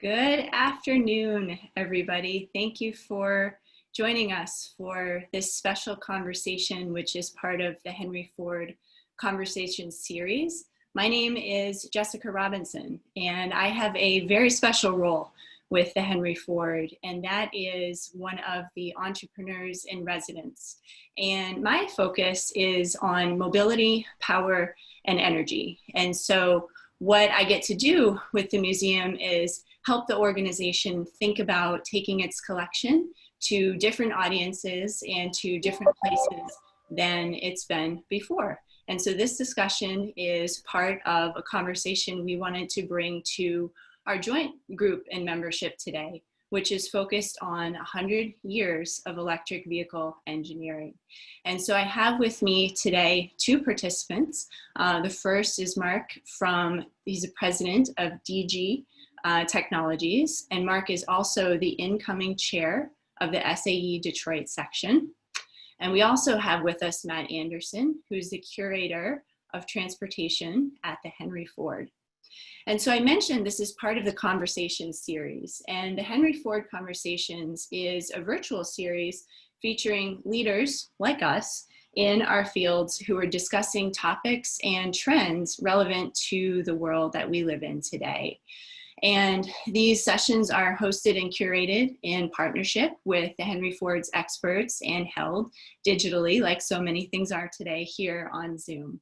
Good afternoon, everybody. Thank you for joining us for this special conversation, which is part of the Henry Ford Conversation series. My name is Jessica Robinson, and I have a very special role with the Henry Ford, and that is one of the entrepreneurs in residence. And my focus is on mobility, power, and energy. And so what I get to do with the museum is help the organization think about taking its collection to different audiences and to different places than it's been before. And so this discussion is part of a conversation we wanted to bring to our joint group and membership today, which is focused on 100 years of electric vehicle engineering. And so I have with me today two participants. The first is Mark he's the president of DG Technologies, and Mark is also the incoming chair of the SAE Detroit section. And we also have with us Matt Anderson, who's the curator of transportation at the Henry Ford. And so I mentioned this is part of the Conversation series, and the Henry Ford Conversations is a virtual series featuring leaders like us in our fields who are discussing topics and trends relevant to the world that we live in today. And these sessions are hosted and curated in partnership with the Henry Ford's experts and held digitally, like so many things are today, here on Zoom.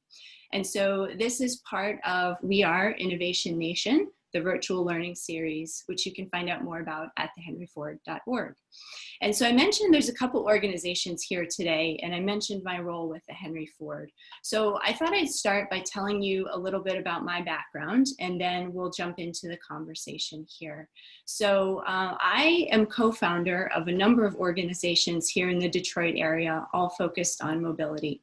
And so this is part of We Are Innovation Nation, the virtual learning series, which you can find out more about at thehenryford.org. And so I mentioned there's a couple organizations here today, and I mentioned my role with the Henry Ford. So I thought I'd start by telling you a little bit about my background, and then we'll jump into the conversation here. So I am co-founder of a number of organizations here in the Detroit area, all focused on mobility.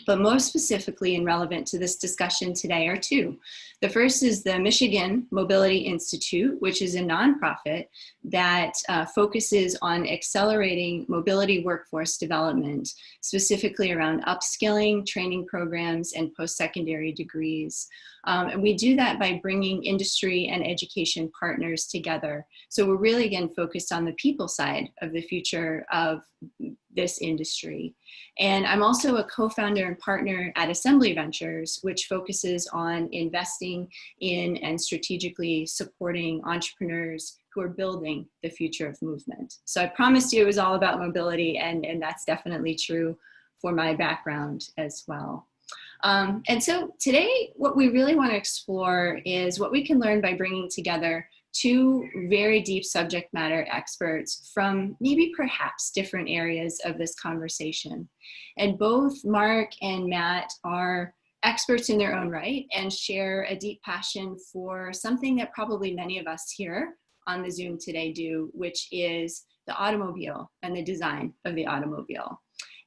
But most specifically and relevant to this discussion today are two. The first is the Michigan Mobility Institute, which is a nonprofit that focuses on accelerating mobility workforce development, specifically around upskilling, training programs, and post-secondary degrees. And we do that by bringing industry and education partners together. So we're really, again, focused on the people side of the future of this industry. And I'm also a co-founder and partner at Assembly Ventures, which focuses on investing in and strategically supporting entrepreneurs who are building the future of movement. So I promised you it was all about mobility, and that's definitely true for my background as well. And so today, what we really want to explore is what we can learn by bringing together two very deep subject matter experts from maybe perhaps different areas of this conversation. And both Mark and Matt are experts in their own right and share a deep passion for something that probably many of us here on the Zoom today do, which is the automobile and the design of the automobile.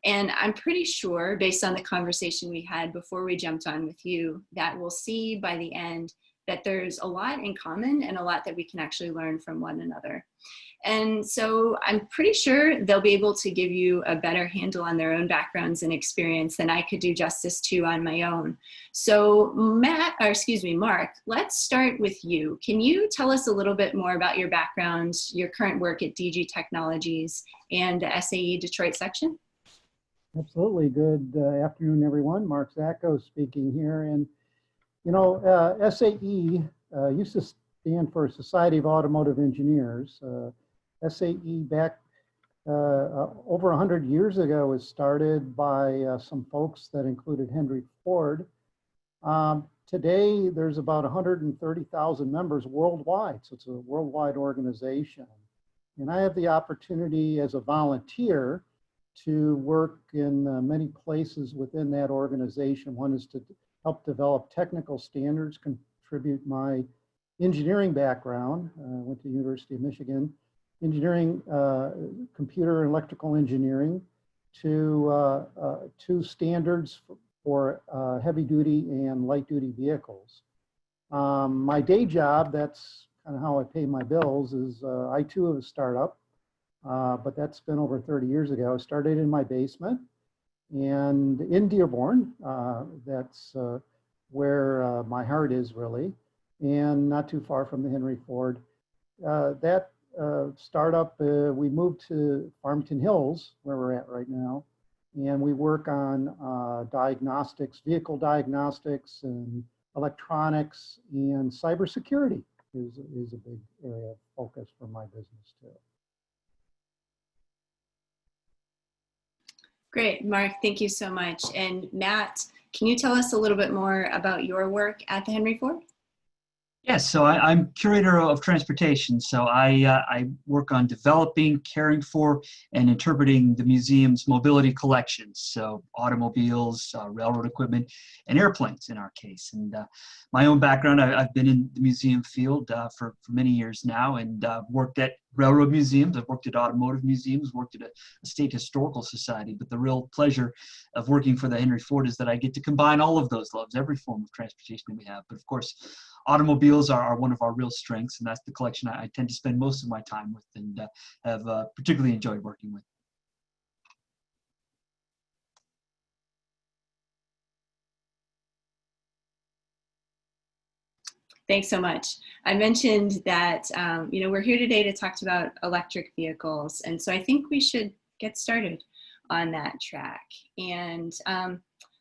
And I'm pretty sure, based on the conversation we had before we jumped on with you, that we'll see by the end that there's a lot in common and a lot that we can actually learn from one another. And so I'm pretty sure they'll be able to give you a better handle on their own backgrounds and experience than I could do justice to on my own. So Mark, let's start with you. Can you tell us a little bit more about your background, your current work at DG Technologies and the SAE Detroit section? Absolutely. Good afternoon, everyone. Mark Zachos speaking here. And, you know, SAE used to stand for Society of Automotive Engineers. SAE back over 100 years ago was started by some folks that included Henry Ford. Today, there's about 130,000 members worldwide, so it's a worldwide organization. And I have the opportunity as a volunteer to work in many places within that organization. One is to help develop technical standards, contribute my engineering background. I went to the University of Michigan, engineering, computer and electrical engineering, to standards for heavy duty and light duty vehicles. My day job, that's kind of how I pay my bills, is I too have a startup. But that's been over 30 years ago. I started in my basement and in Dearborn. That's where my heart is really, and not too far from the Henry Ford that startup, we moved to Farmington Hills, where we're at right now, and we work on diagnostics, vehicle diagnostics, and electronics, and cybersecurity is a big area of focus for my business too. Great, Mark, thank you so much. And Matt, can you tell us a little bit more about your work at the Henry Ford? Yes, so I'm curator of transportation. So I work on developing, caring for, and interpreting the museum's mobility collections. So automobiles, railroad equipment, and airplanes in our case. And my own background, I've been in the museum field for many years now, and worked at railroad museums. I've worked at automotive museums, worked at a state historical society. But the real pleasure of working for the Henry Ford is that I get to combine all of those loves, every form of transportation that we have. But of course, automobiles are one of our real strengths, and that's the collection I tend to spend most of my time with, and have particularly enjoyed working with. Thanks so much. I mentioned that we're here today to talk about electric vehicles, and so I think we should get started on that track. And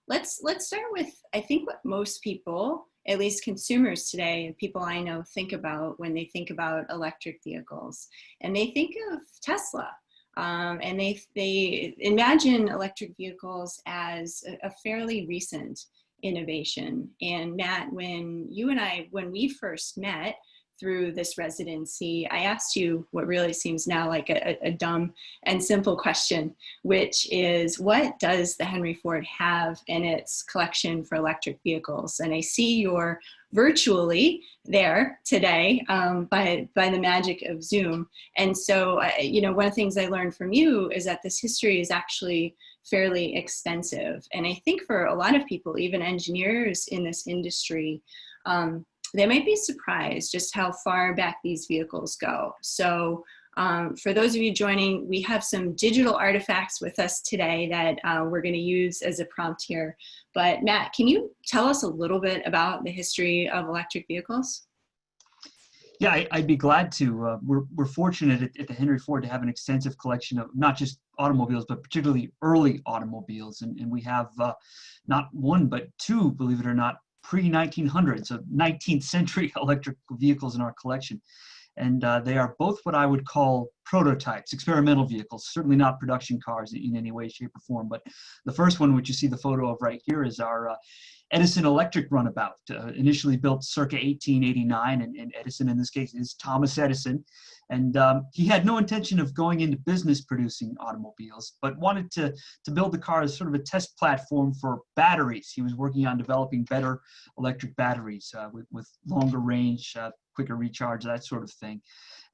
let's start with, I think, what most people, at least consumers today, and people I know, think about when they think about electric vehicles, and they think of Tesla. And they imagine electric vehicles as a fairly recent innovation. And Matt, when we first met through this residency, I asked you what really seems now like a dumb and simple question, which is, what does the Henry Ford have in its collection for electric vehicles? And I see you're virtually there today by the magic of Zoom. And so, one of the things I learned from you is that this history is actually fairly extensive. And I think for a lot of people, even engineers in this industry, they might be surprised just how far back these vehicles go. So for those of you joining, we have some digital artifacts with us today that we're going to use as a prompt here. But Matt, can you tell us a little bit about the history of electric vehicles? Yeah, I'd be glad to. We're fortunate at the Henry Ford to have an extensive collection of not just automobiles, but particularly early automobiles. And we have not one, but two, believe it or not, pre-1900s, so 19th century electric vehicles in our collection. And they are both what I would call prototypes, experimental vehicles, certainly not production cars in any way, shape, or form. But the first one, which you see the photo of right here, is our Edison electric runabout, initially built circa 1889, and Edison in this case is Thomas Edison. And he had no intention of going into business producing automobiles, but wanted to build the car as sort of a test platform for batteries. He was working on developing better electric batteries with longer range, quicker recharge, that sort of thing,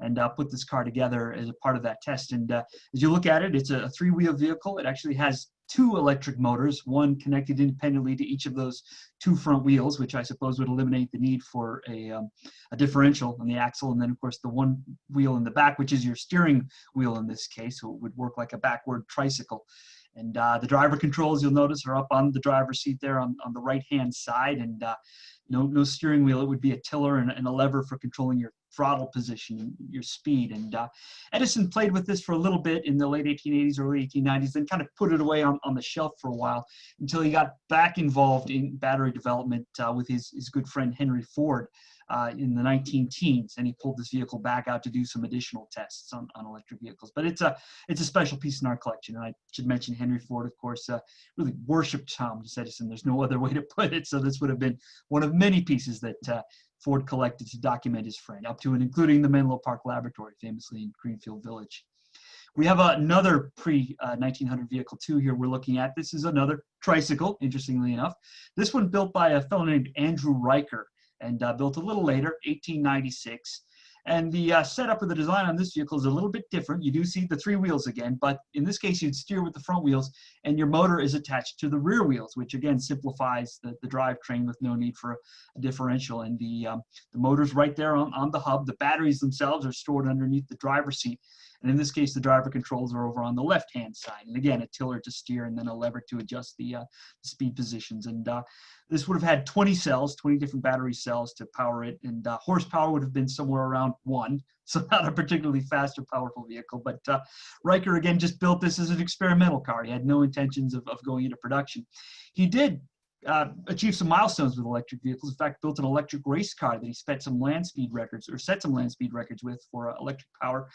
and put this car together as a part of that test. And as you look at it, it's a three-wheel vehicle. It actually has two electric motors, one connected independently to each of those two front wheels, which I suppose would eliminate the need for a differential on the axle. And then, of course, the one wheel in the back, which is your steering wheel in this case, so it would work like a backward tricycle. And the driver controls, you'll notice, are up on the driver's seat there on the right-hand side. And no steering wheel. It would be a tiller and a lever for controlling your throttle position, your speed. And Edison played with this for a little bit in the late 1880s, early 1890s, then kind of put it away on the shelf for a while until he got back involved in battery development with his good friend Henry Ford in the 19-teens, and he pulled this vehicle back out to do some additional tests on electric vehicles. But it's a special piece in our collection, and I should mention Henry Ford, of course, really worshipped Thomas Edison. There's no other way to put it. So this would have been one of many pieces that Ford collected to document his friend, up to and including the Menlo Park Laboratory, famously in Greenfield Village. We have another pre-1900 vehicle too here we're looking at. This is another tricycle, interestingly enough. This one built by a fellow named Andrew Riker, and built a little later, 1896. And the setup of the design on this vehicle is a little bit different. You do see the three wheels again, but in this case, you'd steer with the front wheels, and your motor is attached to the rear wheels, which again simplifies the drivetrain with no need for a differential. And the motor's right there on the hub. The batteries themselves are stored underneath the driver's seat. And in this case, the driver controls are over on the left-hand side. And again, a tiller to steer and then a lever to adjust the speed positions. And this would have had 20 cells, 20 different battery cells to power it. And horsepower would have been somewhere around 1. So not a particularly fast or powerful vehicle. But Riker, again, just built this as an experimental car. He had no intentions of going into production. He did achieved some milestones with electric vehicles. In fact, built an electric race car that he set some land speed records with for electric power.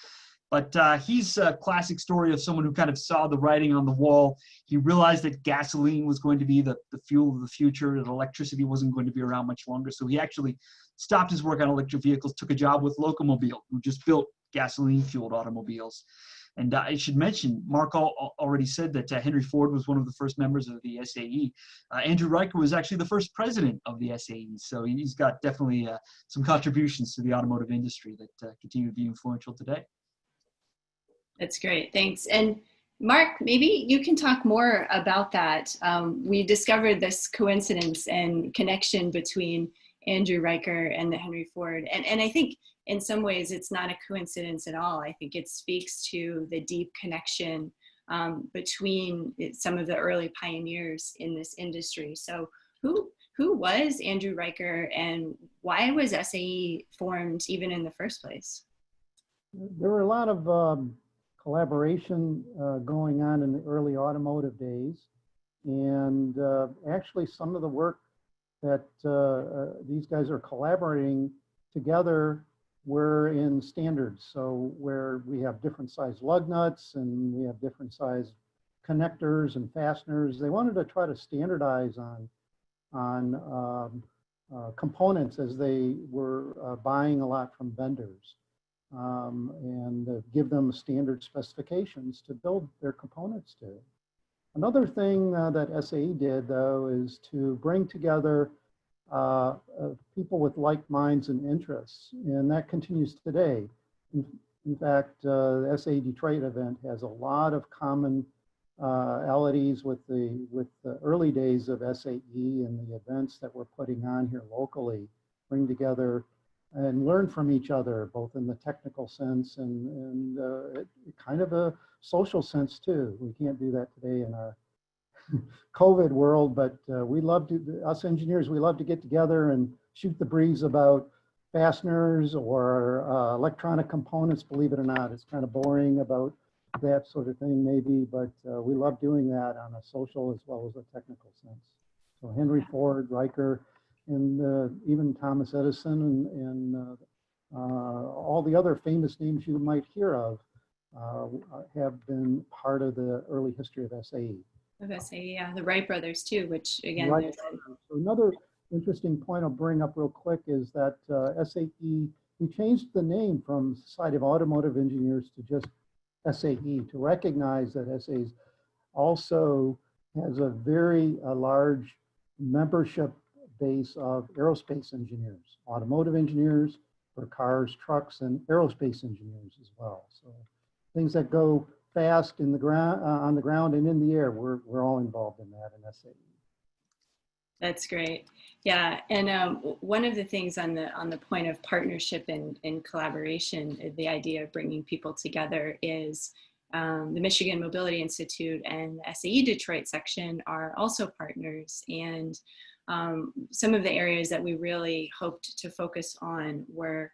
But he's a classic story of someone who kind of saw the writing on the wall. He realized that gasoline was going to be the fuel of the future, that electricity wasn't going to be around much longer. So he actually stopped his work on electric vehicles, took a job with Locomobile, who just built gasoline-fueled automobiles. And I should mention, Mark already said that Henry Ford was one of the first members of the SAE. Andrew Riker was actually the fire president of the SAE. So he's got definitely some contributions to the automotive industry that continue to be influential today. That's great, thanks. And Mark, maybe you can talk more about that. We discovered this coincidence and connection between Andrew Riker and the Henry Ford. And I think in some ways it's not a coincidence at all. I think it speaks to the deep connection between some of the early pioneers in this industry. So who was Andrew Riker and why was SAE formed even in the first place? There were a lot of collaboration going on in the early automotive days. And actually some of the work that these guys are collaborating together were in standards. So where we have different size lug nuts and we have different size connectors and fasteners, they wanted to try to standardize on components as they were buying a lot from vendors. And give them standard specifications to build their components to. Another thing that SAE did, though, is to bring together people with like minds and interests, and that continues today. In fact, the SAE Detroit event has a lot of commonalities with the early days of SAE and the events that we're putting on here locally, bring together and learn from each other, both in the technical sense and kind of a social sense too. We can't do that today in our COVID world, but we love to, us engineers, we love to get together and shoot the breeze about fasteners or electronic components, believe it or not. It's kind of boring about that sort of thing maybe, but we love doing that on a social as well as a technical sense. So Henry Ford, Riker, and even Thomas Edison and all the other famous names you might hear of have been part of the early history of SAE. Of SAE, yeah, the Wright brothers too, which again, Right. So another interesting point I'll bring up real quick is that SAE, we changed the name from Society of Automotive Engineers to just SAE to recognize that SAE also has a very large membership base of aerospace engineers, automotive engineers for cars, trucks, and aerospace engineers as well. So things that go fast in the ground, on the ground and in the air, we're all involved in that in SAE. That's great. Yeah, and one of the things on the point of partnership and collaboration, the idea of bringing people together is the Michigan Mobility Institute and the SAE Detroit section are also partners, and some of the areas that we really hoped to focus on were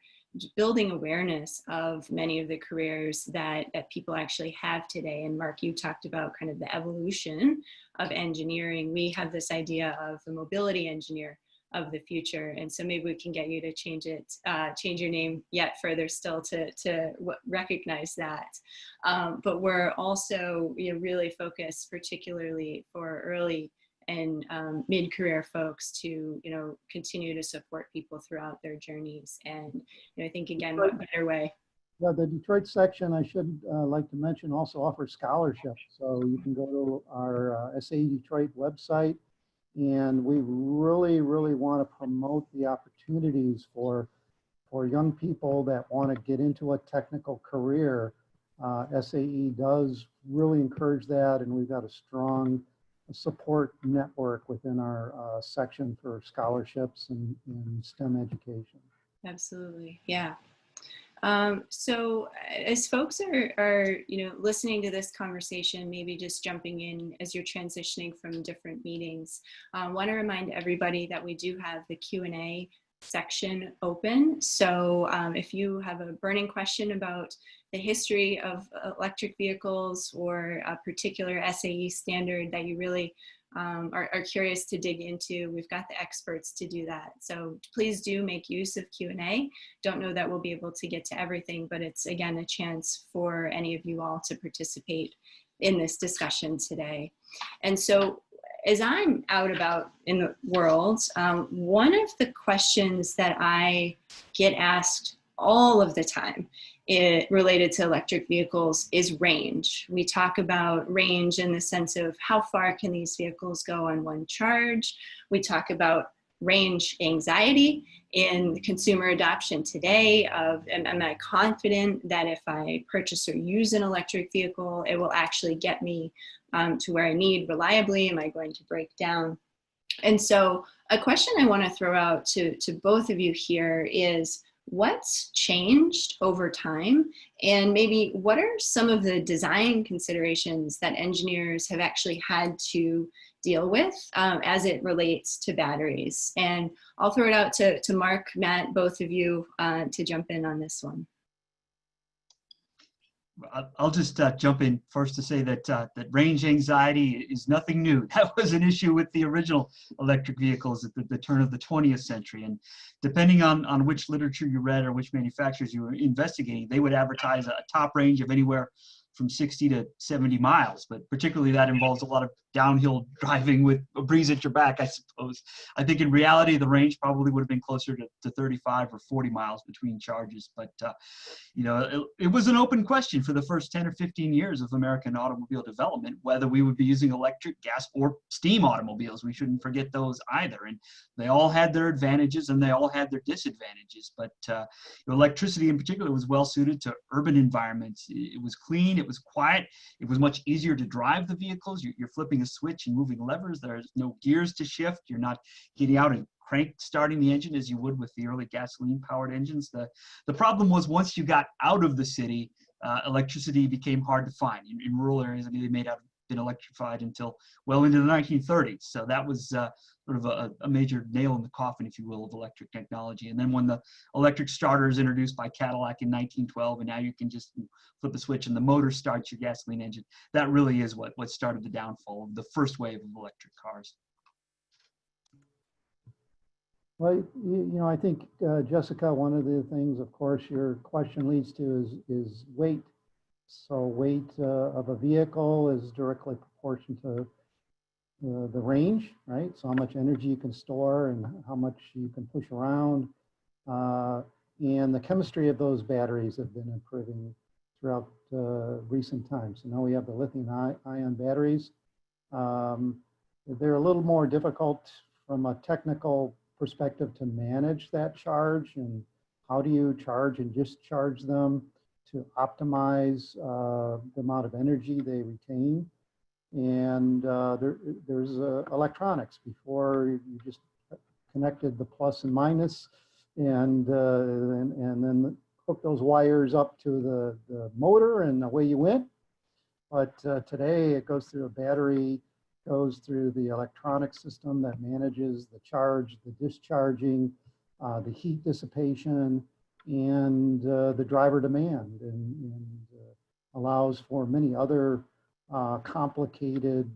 building awareness of many of the careers that people actually have today. And Mark, you talked about kind of the evolution of engineering. We have this idea of the mobility engineer of the future. And so maybe we can get you to change your name yet further still to recognize that. But we're also really focused particularly for early and mid-career folks to continue to support people throughout their journeys. And I think again, what better way? Yeah, the Detroit section, I should like to mention, also offers scholarships. So you can go to our SAE Detroit website, and we really want to promote the opportunities for young people that want to get into a technical career. SAE does really encourage that, and we've got a strong support network within our section for scholarships and STEM education. Absolutely, yeah. So as folks are listening to this conversation, maybe just jumping in as you're transitioning from different meetings, I want to remind everybody that we do have the Q&A section open. So if you have a burning question about the history of electric vehicles or a particular SAE standard that you really are curious to dig into, we've got the experts to do that. So please do make use of Q&A. Don't know that we'll be able to get to everything, but it's again a chance for any of you all to participate in this discussion today. And so as I'm out about in the world, one of the questions that I get asked all of the time related to electric vehicles is range. We talk about range in the sense of how far can these vehicles go on one charge. We talk about range anxiety in consumer adoption today of, am I confident that if I purchase or use an electric vehicle, it will actually get me to where I need reliably? Am I going to break down? And so a question I want to throw out to both of you here is, what's changed over time? And maybe what are some of the design considerations that engineers have actually had to deal with as it relates to batteries? And I'll throw it out to Mark, Matt, both of you to jump in on this one. I'll just jump in first to say that that range anxiety is nothing new. That was an issue with the original electric vehicles at the turn of the 20th century. And depending on which literature you read or which manufacturers you were investigating, they would advertise a top range of anywhere from 60 to 70 miles, but particularly that involves a lot of downhill driving with a breeze at your back, I suppose. I think in reality, the range probably would have been closer to 35 or 40 miles between charges. But, it was an open question for the first 10 or 15 years of American automobile development, whether we would be using electric, gas, or steam automobiles. We shouldn't forget those either. And they all had their advantages and they all had their disadvantages. But electricity in particular was well suited to urban environments. It was clean, it was quiet, it was much easier to drive the vehicles. You're flipping a switch and moving levers. There's no gears to shift. You're not getting out and crank starting the engine as you would with the early gasoline powered engines. The problem was once you got out of the city, electricity became hard to find. In rural areas, I mean, they may not have been electrified until well into the 1930s. So that was sort of a major nail in the coffin, if you will, of electric technology. And then when the electric starter is introduced by Cadillac in 1912, and now you can just flip a switch and the motor starts your gasoline engine, that really is what started the downfall of the first wave of electric cars. Well, I think, Jessica, one of the things, of course, your question leads to is weight. So weight of a vehicle is directly proportional to the range, right? So how much energy you can store and how much you can push around. And the chemistry of those batteries have been improving throughout recent times. So now we have the lithium-ion batteries. They're a little more difficult from a technical perspective to manage that charge, and how do you charge and discharge them to optimize the amount of energy they retain. And there's electronics. Before, you just connected the plus and minus, and then hook those wires up to the motor, and away you went. But today it goes through a battery, goes through the electronic system that manages the charge, the discharging, the heat dissipation, and the driver demand, and allows for many other complicated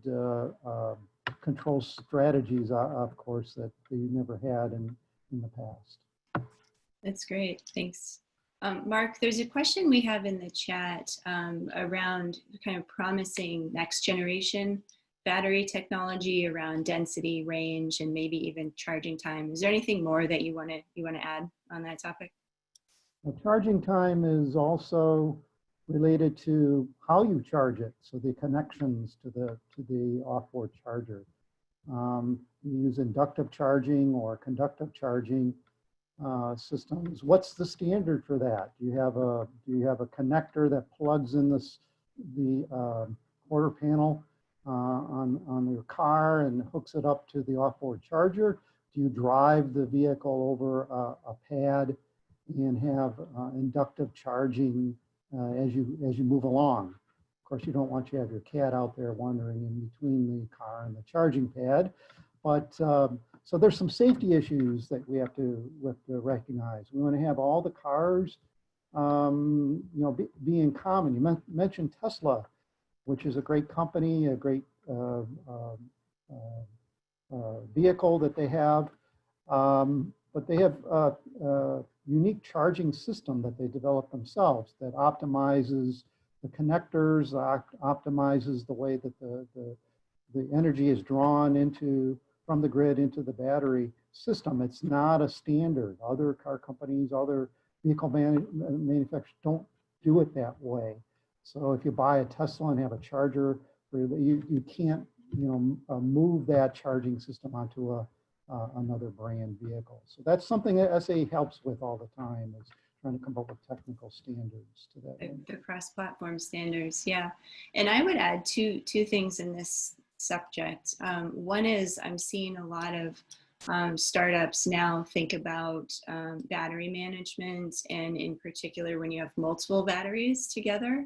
control strategies, of course, that you never had in the past. That's great, thanks. Mark, there's a question we have in the chat around kind of promising next generation battery technology around density, range, and maybe even charging time. Is there anything more that you want to add on that topic? Well, charging time is also related to how you charge it. So the connections to the off-board charger. You use inductive charging or conductive charging systems. What's the standard for that? Do you have a connector that plugs in the quarter panel on your car and hooks it up to the off-board charger? Do you drive the vehicle over a pad and have inductive charging as you move along. Of course, you don't want you to have your cat out there wandering in between the car and the charging pad, but so there's some safety issues that we have to recognize. We want to have all the cars, you know, be in common. You mentioned Tesla, which is a great company, a great vehicle that they have, but they have a unique charging system that they developed themselves that optimizes the connectors, optimizes the way that the energy is drawn from the grid into the battery system. It's not a standard. Other car companies, other vehicle manufacturers don't do it that way. So if you buy a Tesla and have a charger, you can't, you know, move that charging system onto another brand vehicle. So that's something that SA helps with all the time, is trying to come up with technical standards to that. The cross-platform standards, yeah. And I would add two things in this subject. One is I'm seeing a lot of startups now think about battery management, and in particular when you have multiple batteries together,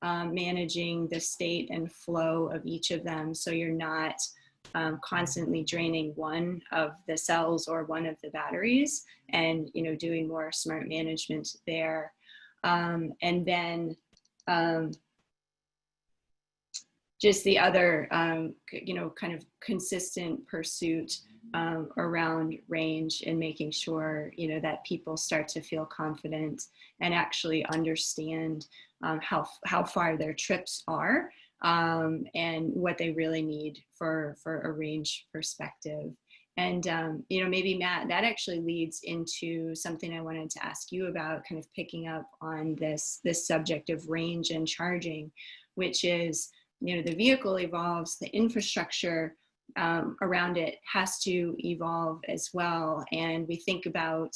managing the state and flow of each of them, so you're not constantly draining one of the cells or one of the batteries, and, you know, doing more smart management there. And then just the other, you know, kind of consistent pursuit around range, and making sure, you know, that people start to feel confident and actually understand how far their trips are, and what they really need for a range perspective. And, you know, maybe Matt, that actually leads into something I wanted to ask you about, kind of picking up on this subject of range and charging, which is, you know, the vehicle evolves, the infrastructure around it has to evolve as well. And we think about,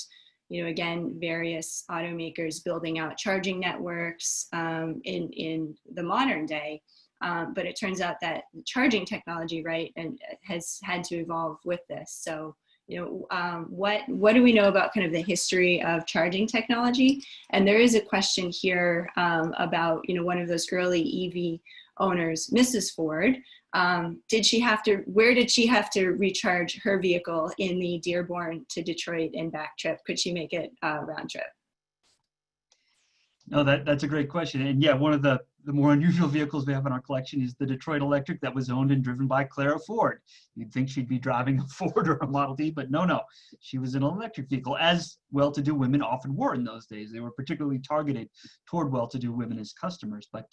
you know, again, various automakers building out charging networks in the modern day. But it turns out that the charging technology, right, and has had to evolve with this. So, you know, what do we know about kind of the history of charging technology? And there is a question here about, you know, one of those early EV owners, Mrs. Ford. Where did she have to recharge her vehicle in the Dearborn to Detroit and back trip? Could she make it round trip? No, that's a great question. And yeah, one of the more unusual vehicles we have in our collection is the Detroit Electric that was owned and driven by Clara Ford. You'd think she'd be driving a Ford or a Model T, but no. She was an electric vehicle, as well-to-do women often were in those days. They were particularly targeted toward well-to-do women as customers. But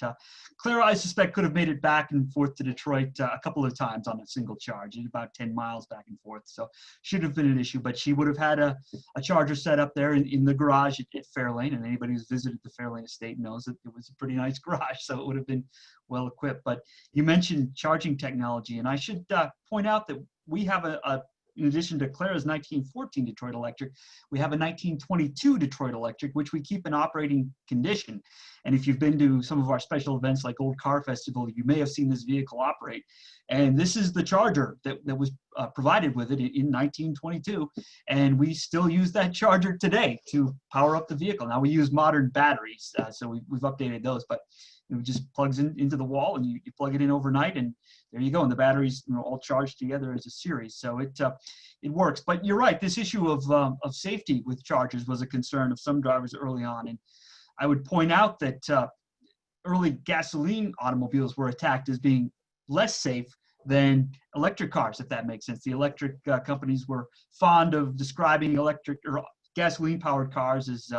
Clara, I suspect, could have made it back and forth to Detroit a couple of times on a single charge, about 10 miles back and forth. So shouldn't have been an issue, but she would have had a charger set up there in the garage at Fairlane, and anybody who's visited the Fairlane estate knows that it was a pretty nice garage, so it would have been well equipped. But you mentioned charging technology, and I should point out that we have in addition to Clara's 1914 Detroit Electric, we have a 1922 Detroit Electric, which we keep in operating condition. And if you've been to some of our special events like Old Car Festival, you may have seen this vehicle operate. And this is the charger that was provided with it in 1922. And we still use that charger today to power up the vehicle. Now we use modern batteries, so we've updated those, but it just plugs into the wall, and you plug it in overnight, and there you go. And the batteries, you know, all charged together as a series. So it works. But you're right. This issue of safety with chargers was a concern of some drivers early on. And I would point out that early gasoline automobiles were attacked as being less safe than electric cars, if that makes sense. The electric companies were fond of describing electric or gasoline-powered cars as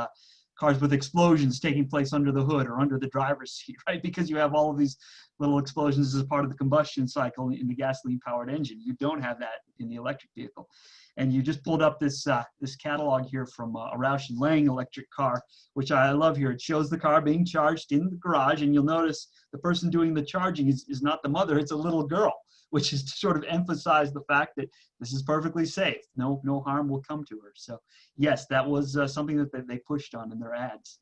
cars with explosions taking place under the hood or under the driver's seat, right? Because you have all of these little explosions as part of the combustion cycle in the gasoline-powered engine. You don't have that in the electric vehicle. And you just pulled up this catalog here from a Roush & Lang electric car, which I love here. It shows the car being charged in the garage, and you'll notice the person doing the charging is not the mother, it's a little girl, which is to sort of emphasize the fact that this is perfectly safe. No harm will come to her. So yes, that was something that they pushed on in their ads.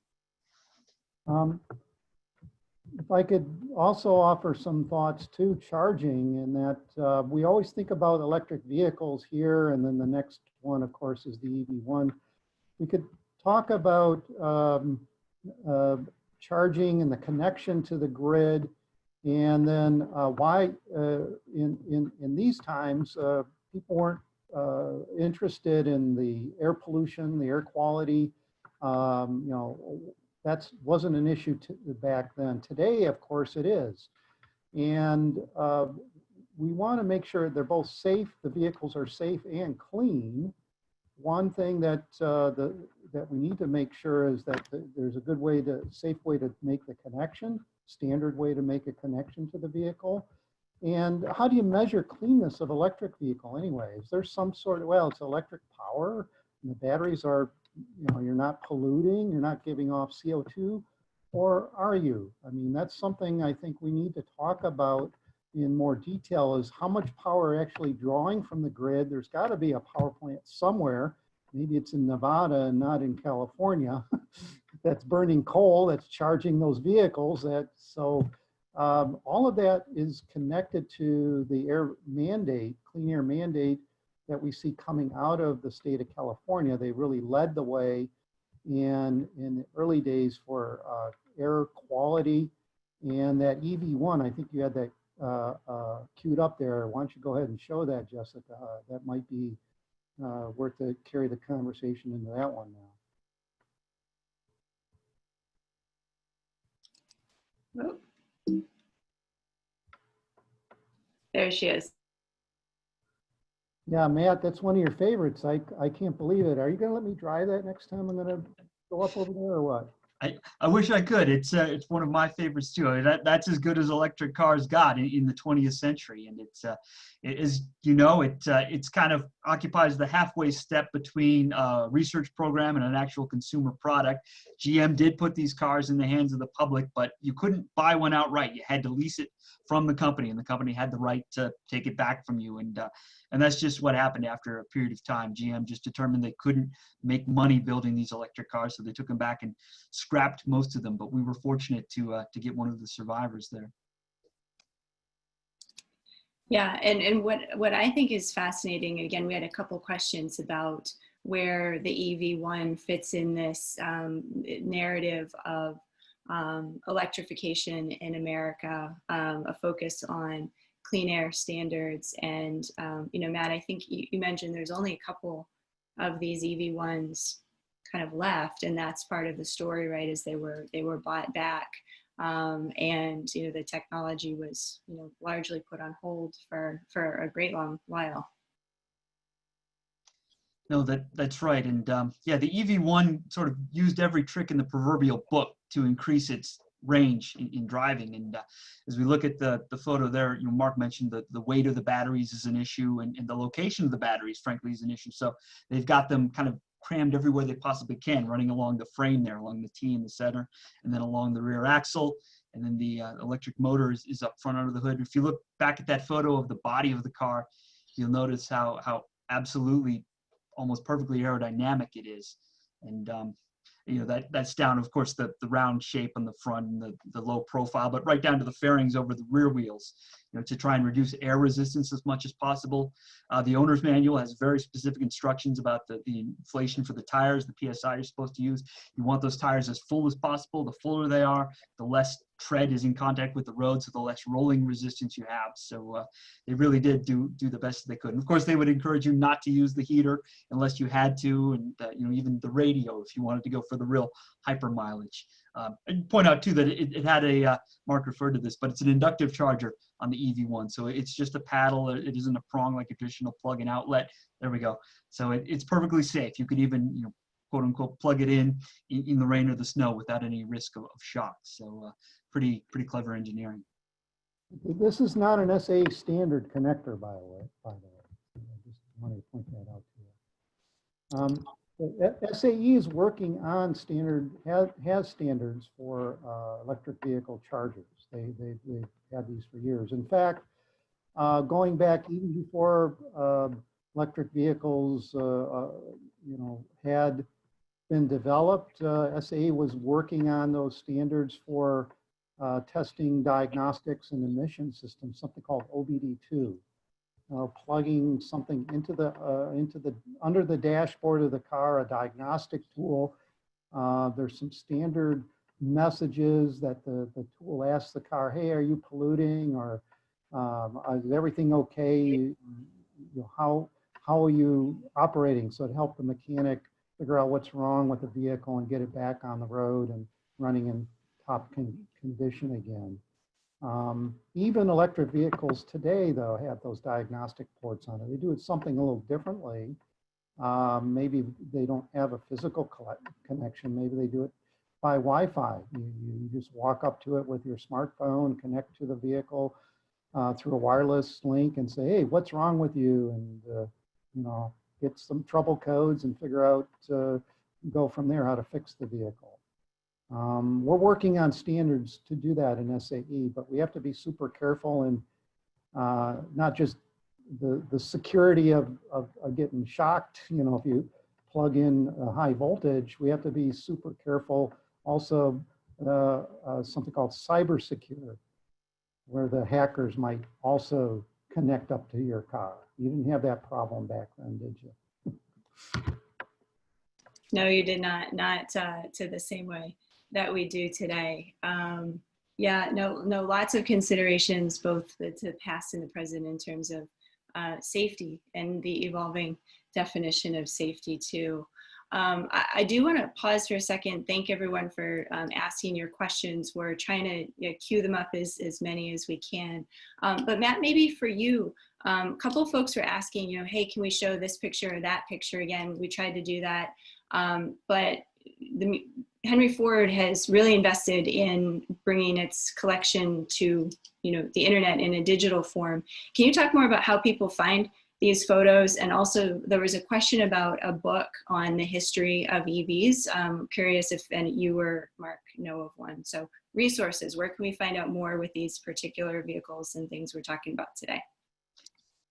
If I could also offer some thoughts to charging, in that we always think about electric vehicles here, and then the next one, of course, is the EV1. We could talk about charging and the connection to the grid, and then why in these times people weren't interested in the air pollution, the air quality. You know, that wasn't an issue back then. Today, of course, it is. And we want to make sure they're both safe, the vehicles are safe and clean. One thing that that we need to make sure is that there's a good way safe way to make the connection, standard way to make a connection to the vehicle. And how do you measure cleanness of electric vehicle anyway? Is there some sort of, well, it's electric power, and the batteries are, you know, you're not polluting, you're not giving off CO2, or are you? I mean, that's something I think we need to talk about in more detail, is how much power actually drawing from the grid. There's got to be a power plant somewhere. Maybe it's in Nevada and not in California that's burning coal, that's charging those vehicles. All of that is connected to the air mandate, clean air mandate that we see coming out of the state of California. They really led the way in the early days for air quality. And that EV1, I think you had that queued up there. Why don't you go ahead and show that, Jessica? That might be worth to carry the conversation into that one now. Oh. There she is. Yeah, Matt, that's one of your favorites. I can't believe it. Are you going to let me drive that next time I'm going to go up over there, or what? I wish I could. It's one of my favorites too. I mean, that's as good as electric cars got in the 20th century, and it is, you know, it's kind of occupies the halfway step between a research program and an actual consumer product. GM did put these cars in the hands of the public, but you couldn't buy one outright. You had to lease it from the company, and the company had the right to take it back from you. And that's just what happened after a period of time. GM just determined they couldn't make money building these electric cars, so they took them back and scrapped most of them. But we were fortunate to get one of the survivors there. Yeah, and what I think is fascinating, again, we had a couple questions about where the EV1 fits in this narrative of electrification in America, a focus on clean air standards. And, you know, Matt, I think you mentioned there's only a couple of these EV1s kind of left, and that's part of the story, right, is they were bought back. And, you know, the technology was, you know, largely put on hold for a great long while. No, that's right. And yeah, the EV1 sort of used every trick in the proverbial book to increase its range in driving. And as we look at the photo there, you know, Mark mentioned the weight of the batteries is an issue, and the location of the batteries, frankly, is an issue. So they've got them kind of crammed everywhere they possibly can, running along the frame there, along the T in the center, and then along the rear axle. And then the electric motor is up front under the hood. If you look back at that photo of the body of the car, you'll notice how absolutely almost perfectly aerodynamic it is. And you know, that's down, of course, the round shape on the front and the low profile, but right down to the fairings over the rear wheels, you know, to try and reduce air resistance as much as possible. The owner's manual has very specific instructions about the inflation for the tires, the PSI you're supposed to use. You want those tires as full as possible. The fuller they are, the less tread is in contact with the road, so the less rolling resistance you have. So they really did do the best they could. And of course, they would encourage you not to use the heater unless you had to, and you know, even the radio if you wanted to go for the real hyper mileage. And point out too that it had a Mark referred to this, but it's an inductive charger on the EV1, so it's just a paddle. It isn't a prong like a traditional plug-in outlet. There we go. So it's perfectly safe. You could even, you know, quote unquote, plug it in the rain or the snow without any risk of shock. So pretty clever engineering. This is not an SA standard connector, by the way. I just wanted to point that out to you. SAE is working on has standards for electric vehicle chargers. They've had these for years. In fact, going back even before electric vehicles, you know, had been developed, SAE was working on those standards for testing diagnostics and emission systems, something called OBD2. Plugging something into the under the dashboard of the car, a diagnostic tool There's some standard messages that the tool asks the car, hey, are you polluting, or is everything okay? How are you operating? So it helped the mechanic figure out what's wrong with the vehicle and get it back on the road and running in top condition again. Even electric vehicles today, though, have those diagnostic ports on it. They do it something a little differently. Maybe they don't have a physical connection. Maybe they do it by Wi-Fi. You just walk up to it with your smartphone, connect to the vehicle through a wireless link and say, hey, what's wrong with you? And, get some trouble codes and figure out, go from there, how to fix the vehicle. We're working on standards to do that in SAE, but we have to be super careful and not just the security of getting shocked. If you plug in a high voltage, we have to be super careful. Also, something called cyber secure, where the hackers might also connect up to your car. You didn't have that problem back then, did you? No, you did not to the same way that we do today. Yeah, no, lots of considerations, both the past and the present, in terms of safety and the evolving definition of safety too. I do want to pause for a second. Thank everyone for asking your questions. We're trying to queue them up as many as we can. But Matt, maybe for you, a couple of folks were asking, hey, can we show this picture or that picture again? We tried to do that, but Henry Ford has really invested in bringing its collection to the internet in a digital form. Can you talk more about how people find these photos? And also, there was a question about a book on the history of EVs. Curious if you or Mark know of one. So resources, where can we find out more with these particular vehicles and things we're talking about today?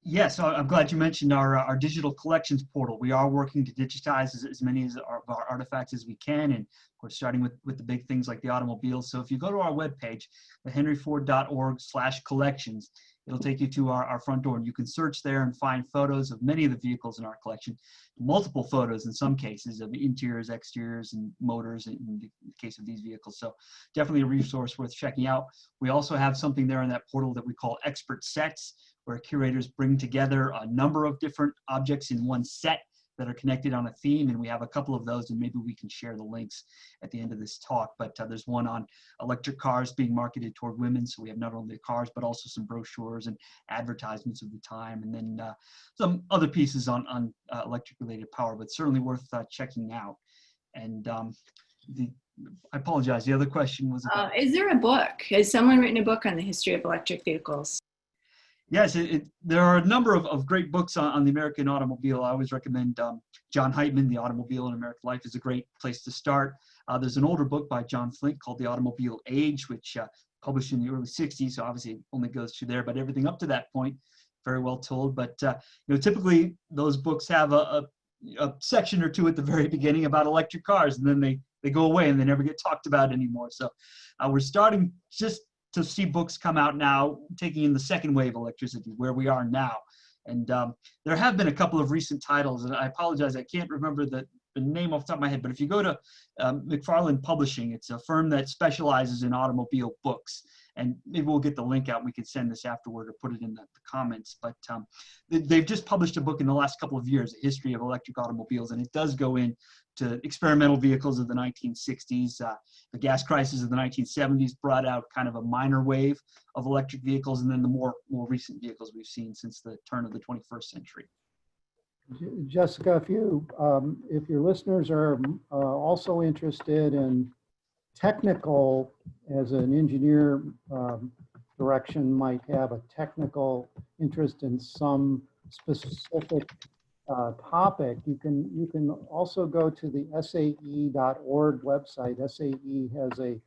Yes, so I'm glad you mentioned our digital collections portal. We are working to digitize as many of our artifacts as we can, and of course, starting with the big things like the automobiles. So if you go to our webpage, thehenryford.org/collections, it'll take you to our front door, and you can search there and find photos of many of the vehicles in our collection, multiple photos in some cases of interiors, exteriors, and motors in the case of these vehicles. So definitely a resource worth checking out. We also have something there in that portal that we call expert sets, where curators bring together a number of different objects in one set that are connected on a theme, and we have a couple of those, and maybe we can share the links at the end of this talk. But there's one on electric cars being marketed toward women, so we have not only the cars, but also some brochures and advertisements of the time, and then some other pieces on electric-related power, but certainly worth checking out. And I apologize, the other question was about... Is there a book? Has someone written a book on the history of electric vehicles? Yes, there are a number of great books on the American automobile. I always recommend John Heitman, The Automobile in American Life is a great place to start. There's an older book by John Flint called The Automobile Age, which published in the early 60s, so obviously it only goes through there, but everything up to that point, very well told. But typically those books have a section or two at the very beginning about electric cars, and then they go away and they never get talked about anymore. So we're starting just to see books come out now, taking in the second wave of electricity, where we are now. And there have been a couple of recent titles, and I apologize, I can't remember the name off the top of my head, but if you go to McFarland Publishing, it's a firm that specializes in automobile books. And maybe we'll get the link out, we could send this afterward or put it in the comments. But they've just published a book in the last couple of years, A History of Electric Automobiles, and it does go into experimental vehicles of the 1960s. The gas crisis of the 1970s brought out kind of a minor wave of electric vehicles, and then the more recent vehicles we've seen since the turn of the 21st century. Jessica, if your listeners are also interested in technical, as an engineer direction, might have a technical interest in some specific topic, you can also go to the SAE.org website. SAE has a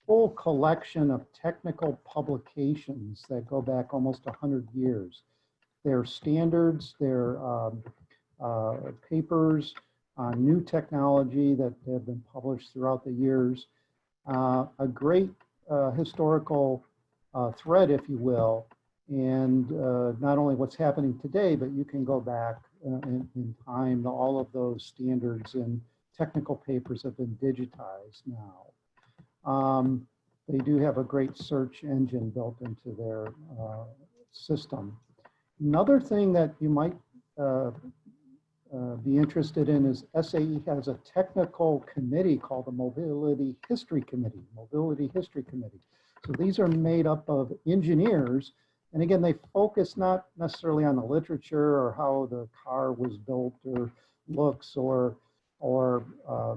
full collection of technical publications that go back almost 100 years. They're standards, they're papers on new technology that have been published throughout the years. A great historical thread, if you will, and not only what's happening today, but you can go back in time to all of those standards and technical papers have been digitized now. They do have a great search engine built into their system. Another thing that you might be interested in is SAE has a technical committee called the Mobility History Committee. So these are made up of engineers, and again, they focus not necessarily on the literature or how the car was built or looks, or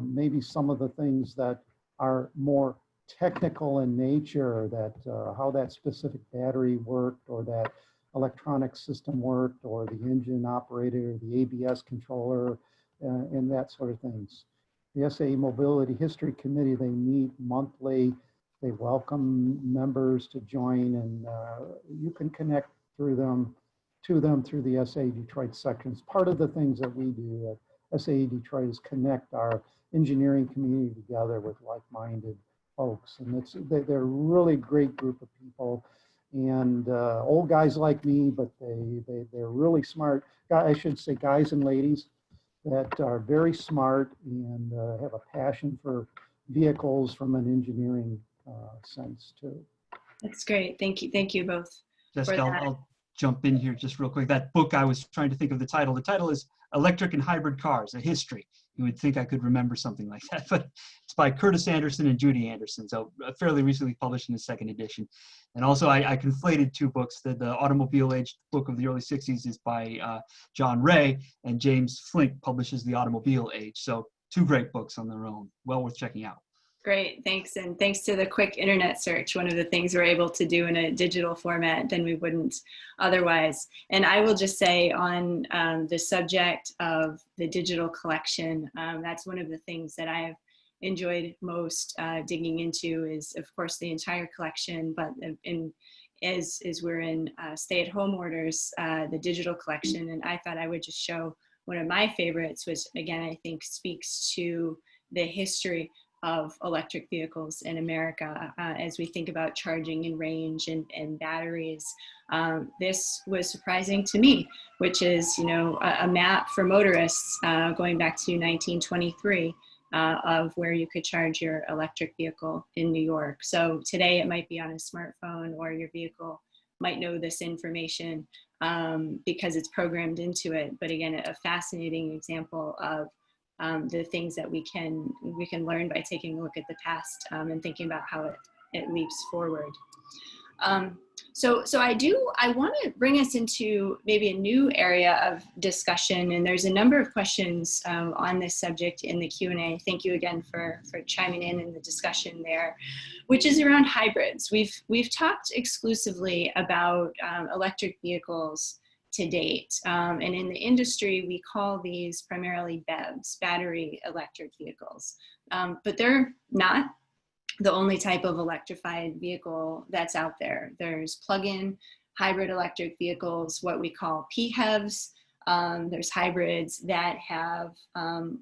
maybe some of the things that are more technical in nature, that how that specific battery worked, or that electronic system worked, or the engine operator, the ABS controller, and that sort of things. The SAE Mobility History Committee, they meet monthly. They welcome members to join, and you can connect to them through the SAE Detroit sections. Part of the things that we do at SAE Detroit is connect our engineering community together with like-minded folks, and they're a really great group of people, and old guys like me, but they're really smart. I should say guys and ladies that are very smart and have a passion for vehicles from an engineering sense too. That's great. Thank you both. Jessica, I'll jump in here just real quick. That book, I was trying to think of the title. The title is Electric and Hybrid Cars, A History. You would think I could remember something like that, but it's by Curtis Anderson and Judy Anderson, so fairly recently published in the second edition. And also, I conflated two books. The Automobile Age book of the early 60s is by John Ray, and James Flink publishes The Automobile Age. So two great books on their own, well worth checking out. Great, thanks. And thanks to the quick internet search, one of the things we're able to do in a digital format than we wouldn't otherwise. And I will just say on the subject of the digital collection, that's one of the things that I've enjoyed most digging into is, of course, the entire collection, but as we're in stay-at-home orders, the digital collection. And I thought I would just show one of my favorites, which again, I think speaks to the history of electric vehicles in America as we think about charging and range and batteries. This was surprising to me, which is, a map for motorists going back to 1923 of where you could charge your electric vehicle in New York. So today it might be on a smartphone, or your vehicle might know this information because it's programmed into it. But again, a fascinating example of the things that we can learn by taking a look at the past and thinking about how it leaps forward. So I want to bring us into maybe a new area of discussion, and there's a number of questions on this subject in the Q&A. Thank you again for chiming in the discussion there, which is around hybrids. We've talked exclusively about electric vehicles to date. And in the industry, we call these primarily BEVs, battery electric vehicles. But they're not the only type of electrified vehicle that's out there. There's plug-in hybrid electric vehicles, what we call PHEVs. There's hybrids that have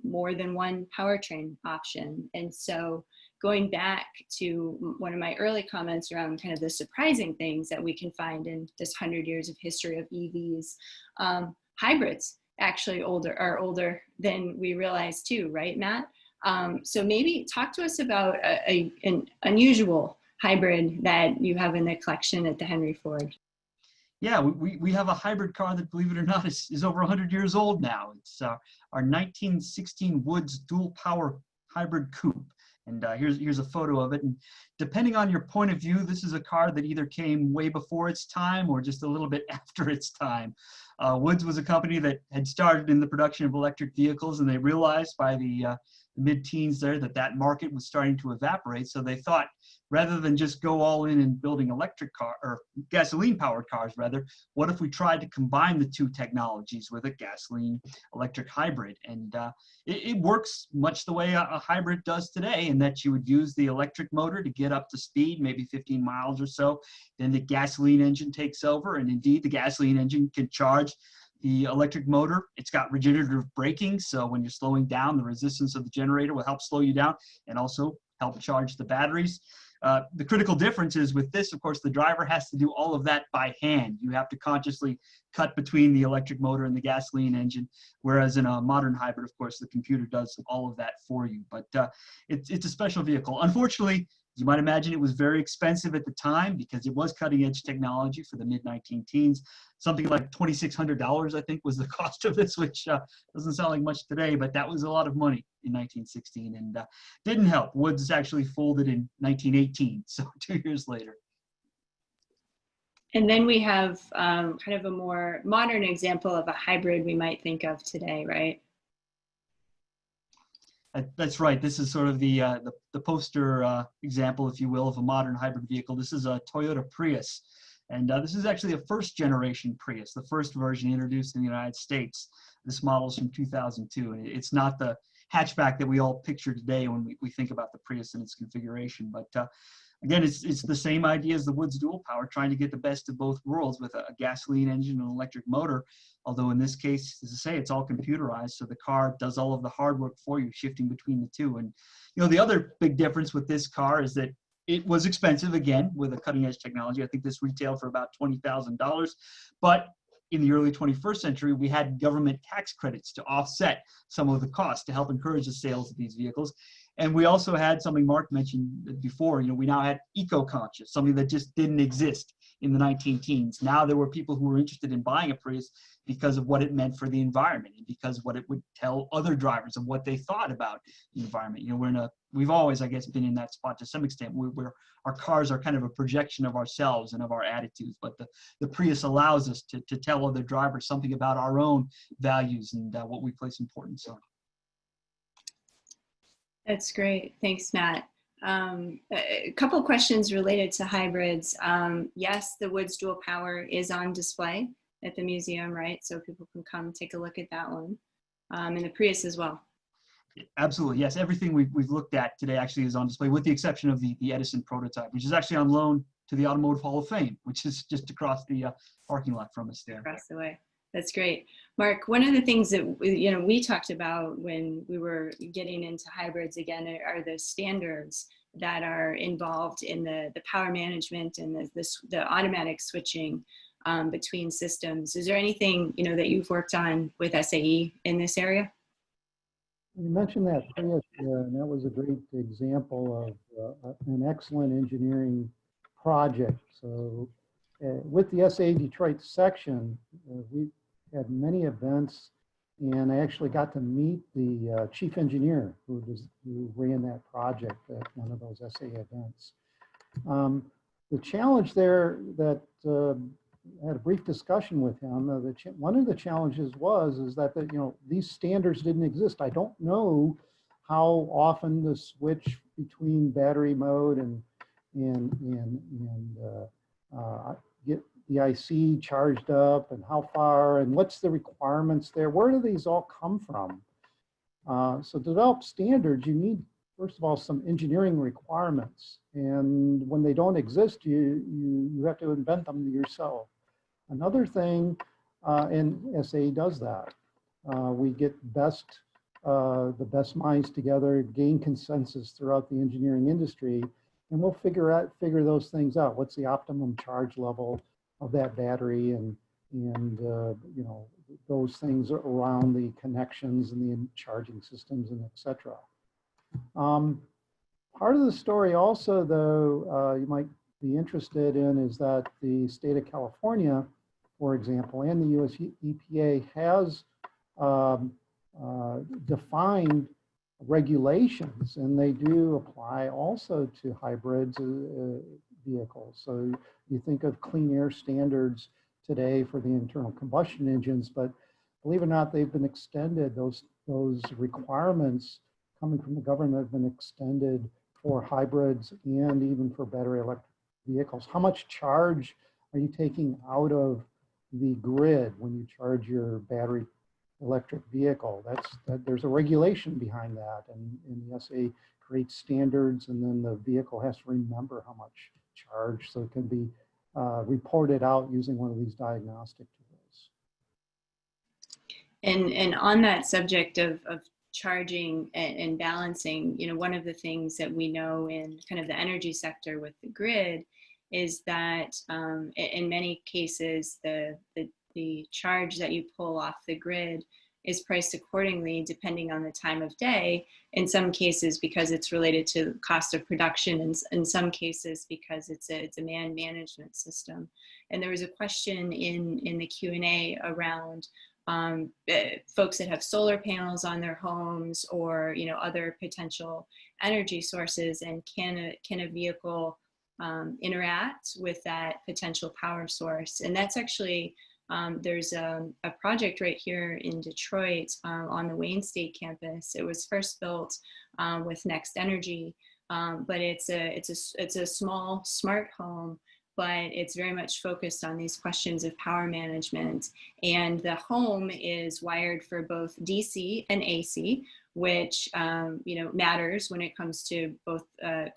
more than one powertrain option. And so going back to one of my early comments around kind of the surprising things that we can find in this 100 years of history of EVs, hybrids actually are older than we realize too, right, Matt? So maybe talk to us about an unusual hybrid that you have in the collection at the Henry Ford. Yeah, we have a hybrid car that, believe it or not, is over 100 years old now. It's our 1916 Woods dual power hybrid coupe. And here's a photo of it. And depending on your point of view, this is a car that either came way before its time or just a little bit after its time. Woods was a company that had started in the production of electric vehicles, and they realized by the mid-teens there that market was starting to evaporate. So they thought, rather than just go all in building electric car or gasoline powered cars, rather, what if we tried to combine the two technologies with a gasoline electric hybrid? And it works much the way a hybrid does today, in that you would use the electric motor to get up to speed, maybe 15 miles or so. Then the gasoline engine takes over, and indeed the gasoline engine can charge the electric motor. It's got regenerative braking, so when you're slowing down, the resistance of the generator will help slow you down and also help charge the batteries. The critical difference is with this, of course, the driver has to do all of that by hand. You have to consciously cut between the electric motor and the gasoline engine, whereas in a modern hybrid, of course, the computer does all of that for you. But it's a special vehicle. Unfortunately, you might imagine it was very expensive at the time because it was cutting edge technology for the mid-19 teens. Something like $2,600, I think, was the cost of this, which doesn't sound like much today, but that was a lot of money in 1916 and didn't help. Woods actually folded in 1918, so 2 years later. And then we have kind of a more modern example of a hybrid we might think of today, right? That's right. This is sort of the poster example, if you will, of a modern hybrid vehicle. This is a Toyota Prius. And this is actually a first generation Prius, the first version introduced in the United States. This model is from 2002. And it's not the hatchback that we all picture today when we think about the Prius and its configuration. But again, it's the same idea as the Woods dual power, trying to get the best of both worlds with a gasoline engine and an electric motor. Although in this case, as I say, it's all computerized, so the car does all of the hard work for you, shifting between the two. And you know, the other big difference with this car is that it was expensive, again, with a cutting edge technology. I think this retailed for about $20,000. But in the early 21st century, we had government tax credits to offset some of the costs to help encourage the sales of these vehicles. And we also had something Mark mentioned before, you know, we now had eco-conscious, something that just didn't exist in the 19-teens. Now there were people who were interested in buying a Prius because of what it meant for the environment and because of what it would tell other drivers and what they thought about the environment. You know, we've always, I guess, been in that spot to some extent where our cars are kind of a projection of ourselves and of our attitudes. But the Prius allows us to tell other drivers something about our own values and what we place importance on. That's great. Thanks, Matt. A couple of questions related to hybrids. Yes, the Woods dual power is on display at the museum, right? So people can come take a look at that one. And the Prius as well. Absolutely, yes. Everything we've looked at today actually is on display, with the exception of the Edison prototype, which is actually on loan to the Automotive Hall of Fame, which is just across the parking lot from us there. Across the way. That's great. Mark, one of the things that we talked about when we were getting into hybrids again are the standards that are involved in the power management and the automatic switching between systems. Is there anything that you've worked on with SAE in this area? You mentioned that Prius, and that was a great example of an excellent engineering project. So with the SAE Detroit section, we had many events, and I actually got to meet the chief engineer who ran that project at one of those SAE events. The challenge there that I had a brief discussion with him. One of the challenges is that these standards didn't exist. I don't know how often the switch between battery mode and get the IC charged up, and how far, and what's the requirements there. Where do these all come from? So to develop standards, you need, first of all, some engineering requirements. And when they don't exist, you have to invent them yourself. Another thing, and SAE does that. We get the best minds together, gain consensus throughout the engineering industry, and we'll figure those things out. What's the optimum charge level of that battery, and those things around the connections and the charging systems, and etc. Part of the story also, though, you might be interested in, is that the state of California, for example, and the US EPA has defined regulations, and they do apply also to hybrids vehicles. So you think of clean air standards today for the internal combustion engines, but believe it or not, they've been extended. Those requirements coming from the government have been extended for hybrids and even for battery electric vehicles. How much charge are you taking out of the grid when you charge your battery electric vehicle? There's a regulation behind that, and the SA creates standards, and then the vehicle has to remember how much charge, so it can be reported out using one of these diagnostic tools. And on that subject of charging and balancing, one of the things that we know in kind of the energy sector with the grid is that in many cases, the charge that you pull off the grid is priced accordingly depending on the time of day. In some cases, because it's related to cost of production, and in some cases because it's a demand management system. And there was a question in the Q&A around folks that have solar panels on their homes, or other potential energy sources, and can a vehicle interact with that potential power source. And that's actually there's a project right here in Detroit on the Wayne State campus. It was first built with Next Energy, but it's a small smart home, but it's very much focused on these questions of power management. And the home is wired for both DC and AC, which matters when it comes to both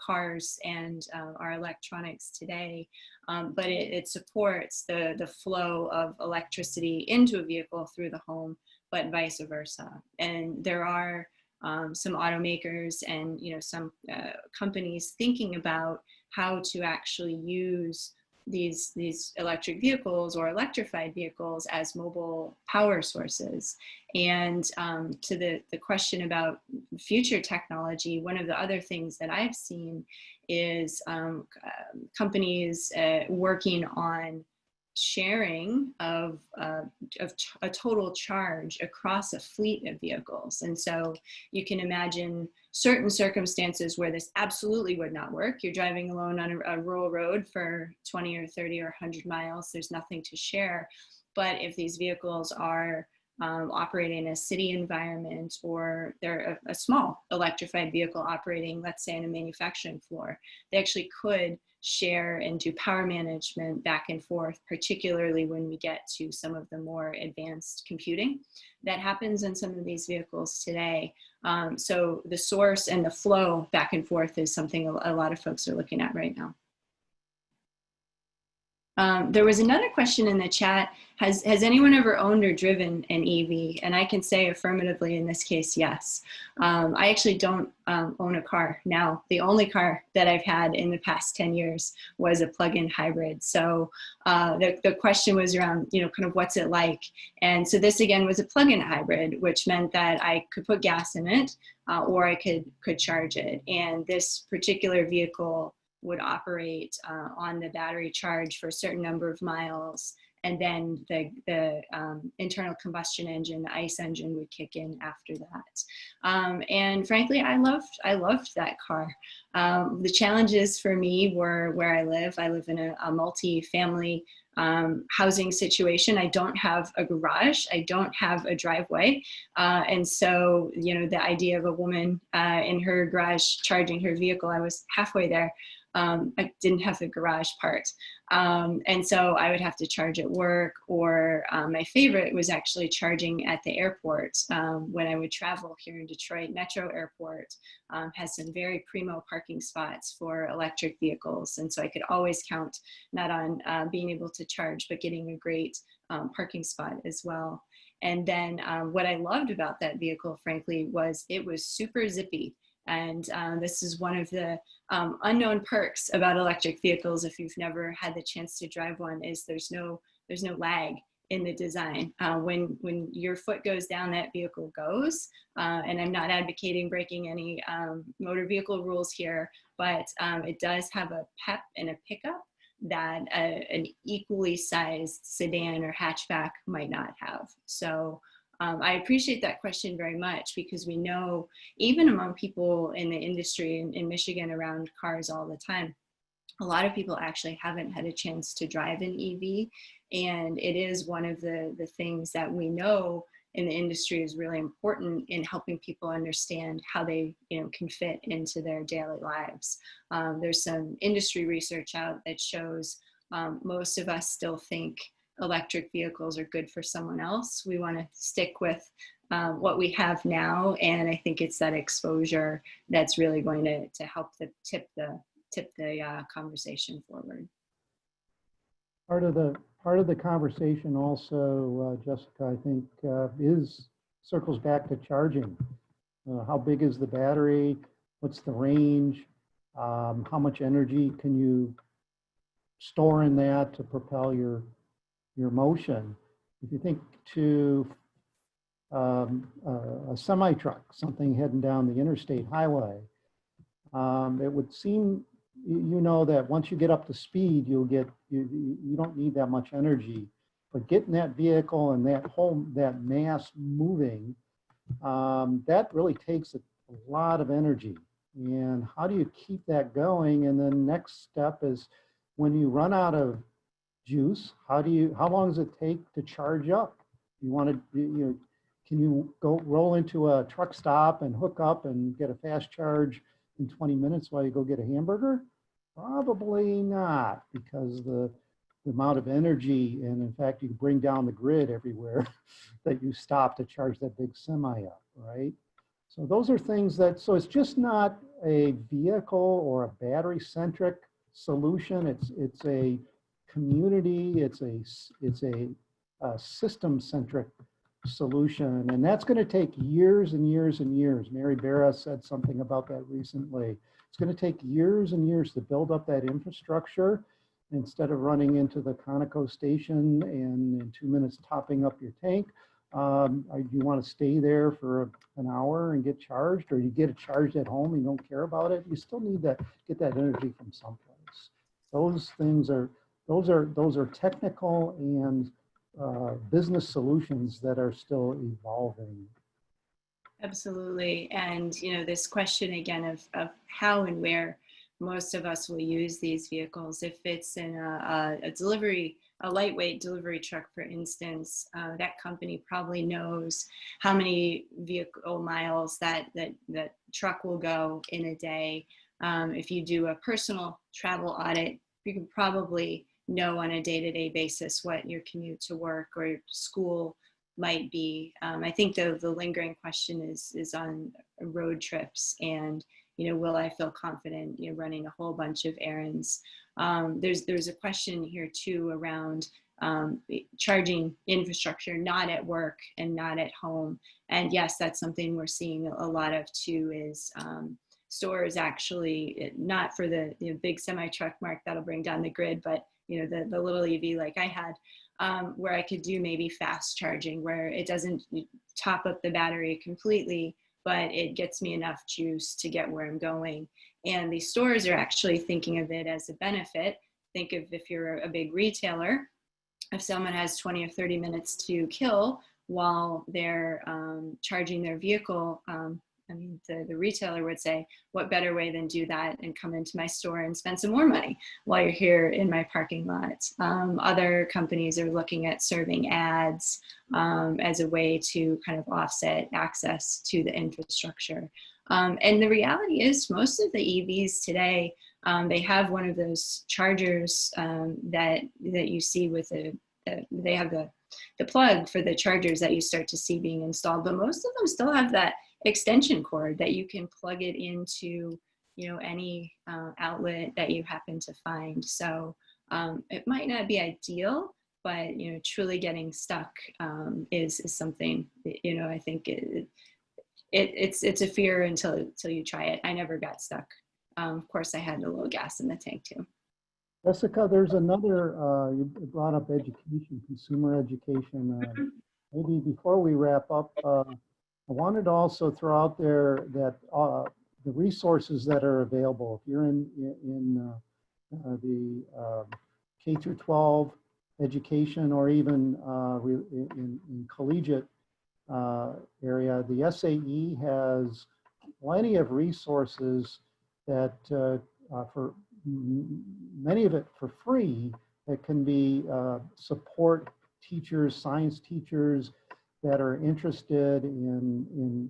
cars and our electronics today. But it supports the flow of electricity into a vehicle through the home, but vice versa. And there are some automakers and some companies thinking about how to actually use these electric vehicles or electrified vehicles as mobile power sources. And to the question about future technology, one of the other things that I've seen is companies working on sharing of a total charge across a fleet of vehicles. And so you can imagine certain circumstances where this absolutely would not work. You're driving alone on a rural road for 20 or 30 or 100 miles. There's nothing to share. But if these vehicles are operating in a city environment, or they're a small electrified vehicle operating, let's say, in a manufacturing floor, they actually could share and do power management back and forth, particularly when we get to some of the more advanced computing that happens in some of these vehicles today. So the source and the flow back and forth is something a lot of folks are looking at right now. There was another question in the chat. Has anyone ever owned or driven an EV? And I can say affirmatively in this case, yes. I actually don't own a car now. The only car that I've had in the past 10 years was a plug-in hybrid. So the question was around, kind of what's it like? And so this again was a plug-in hybrid, which meant that I could put gas in it or I could charge it. And this particular vehicle would operate on the battery charge for a certain number of miles, and then the internal combustion engine, the ICE engine, would kick in after that. And frankly, I loved that car. The challenges for me were where I live. I live in a multi-family housing situation. I don't have a garage. I don't have a driveway. And so, the idea of a woman in her garage charging her vehicle, I was halfway there. I didn't have the garage part. And so I would have to charge at work, or my favorite was actually charging at the airport. When I would travel here in Detroit, Metro Airport has some very primo parking spots for electric vehicles. And so I could always count not on being able to charge, but getting a great parking spot as well. And then what I loved about that vehicle, frankly, was it was super zippy. And this is one of the unknown perks about electric vehicles, if you've never had the chance to drive one, is there's no lag in the design. When your foot goes down, that vehicle goes. And I'm not advocating breaking any motor vehicle rules here, but it does have a pep and a pickup that an equally sized sedan or hatchback might not have. So I appreciate that question very much, because we know even among people in the industry in Michigan around cars all the time, a lot of people actually haven't had a chance to drive an EV. And it is one of the things that we know in the industry is really important in helping people understand how they can fit into their daily lives. There's some industry research out that shows most of us still think electric vehicles are good for someone else. We want to stick with what we have now, and I think it's that exposure that's really going to help tip the conversation forward. Part of the conversation also, Jessica, I think, circles back to charging. How big is the battery? What's the range? How much energy can you store in that to propel your motion? If you think to a semi-truck, something heading down the interstate highway, it would seem, you know, that once you get up to speed, you don't need that much energy. But getting that vehicle and that mass moving, that really takes a lot of energy. And how do you keep that going? And then next step is when you run out of juice, how long does it take to charge up? You want to, can you go roll into a truck stop and hook up and get a fast charge in 20 minutes while you go get a hamburger? Probably not, because the amount of energy, and in fact, you bring down the grid everywhere that you stop to charge that big semi up, right? So those are things so it's just not a vehicle or a battery-centric solution. It's a community, it's a system-centric solution, and that's going to take years and years and years. Mary Barra said something about that recently. It's going to take years and years to build up that infrastructure instead of running into the Conoco station and in 2 minutes topping up your tank. Do you want to stay there for an hour and get charged, or you get it charged at home and you don't care about it? You still need to get that energy from someplace. Those are technical and business solutions that are still evolving. Absolutely. And, this question again of how and where most of us will use these vehicles. If it's in a lightweight delivery truck, for instance, that company probably knows how many vehicle miles that truck will go in a day. If you do a personal travel audit, you can probably know on a day-to-day basis what your commute to work or school might be. I think the lingering question is on road trips, and will I feel confident running a whole bunch of errands? There's a question here too around charging infrastructure, not at work and not at home. And yes, that's something we're seeing a lot of too, is stores actually, not for the big semi-truck mark that'll bring down the grid, but the little EV like I had, where I could do maybe fast charging, where it doesn't top up the battery completely, but it gets me enough juice to get where I'm going. And these stores are actually thinking of it as a benefit. Think of if you're a big retailer, if someone has 20 or 30 minutes to kill while they're charging their vehicle, the retailer would say, what better way than do that and come into my store and spend some more money while you're here in my parking lot. Other companies are looking at serving ads as a way to kind of offset access to the infrastructure. And the reality is most of the EVs today, they have one of those chargers that you see with they have the plug for the chargers that you start to see being installed, but most of them still have that extension cord that you can plug it into any outlet that you happen to find. So it might not be ideal, but truly getting stuck is something I think it's a fear until you try it. I never got stuck. Of course I had a little gas in the tank too. Jessica, there's another, you brought up education, consumer education. Maybe before we wrap up, I wanted to also throw out there that the resources that are available, if you're in the K through 12 education, or even in collegiate area, the SAE has plenty of resources that for many of it for free, that can be support teachers, science teachers that are interested in